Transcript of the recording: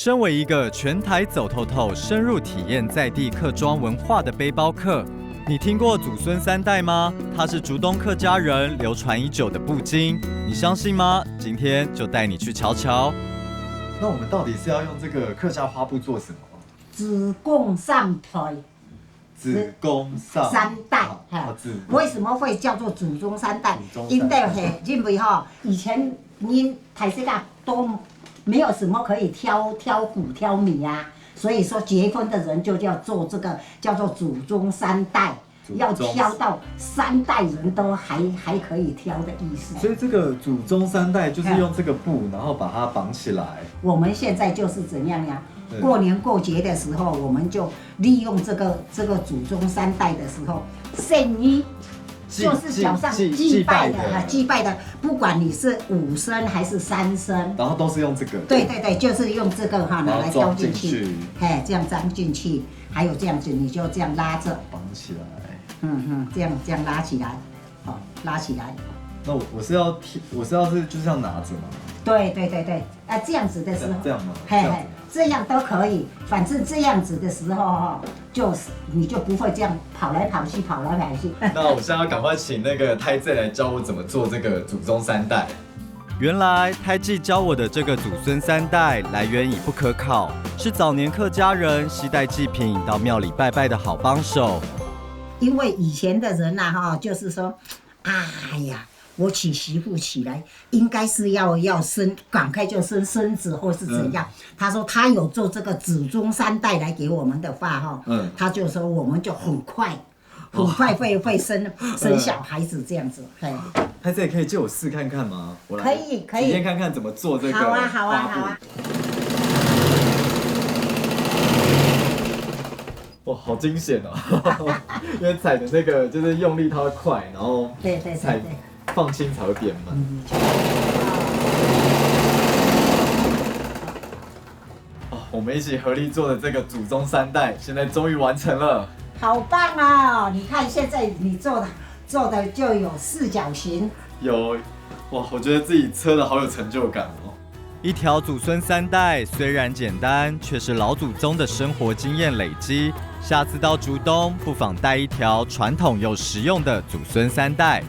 身为一个全台走透透、深入体验在地客庄文化的背包客，你听过祖孙三代吗？它是竹东客家人流传已久的布经，你相信吗？今天就带你去瞧瞧。那我们到底是要用这个客家花布做什么？子贡上台。子贡上三代，为什么会叫做祖宗三代？因为以前因台西噶都没有什么可以挑谷挑米啊，所以说结婚的人就叫做这个叫做祖宗三代，要挑到3代人都还可以挑的意思。所以这个祖宗三代就是用这个布，然后把它绑起来。我们现在就是怎样呀？过年过节的时候，我们就利用这个祖宗三代的时候，圣衣就是脚上祭拜的，不管你是5升还是3升，然后都是用这个。对，就是用这个拿来挑进去，这样装进去，还有这样子，你就这样拉着绑起来，这样拉起来，好，拉起来。那我是要就是这样拿着吗？对，这样子的时候，这样吗？这样都可以，反正这样子的时候你就不会这样跑来跑去。那我现在要赶快请那个胎记来教我怎么做这个祖宗三代。原来胎记教我的这个祖孙三代来源已不可考，是早年客家人携带祭品到庙里拜拜的好帮手。因为以前的人就是说，哎呀。我娶媳妇起来，应该是要生，赶快就生孙子或是怎样。他说他有做这个祖宗三代来给我们的话他就说我们就很快会生小孩子这样子。他这可以借我试看看吗？我来可以体验看看怎么做这个。好啊。哇，好惊险哦！因为踩的那个就是用力它会快，然后对。放轻才会变慢。我们一起合力做的这个祖宗三代，现在终于完成了。好棒啊！你看现在你做的就有4角形。有，哇！我觉得自己车的好有成就感哦。一条祖孙三代虽然简单，却是老祖宗的生活经验累积。下次到竹东，不妨带一条传统又实用的祖孙三代。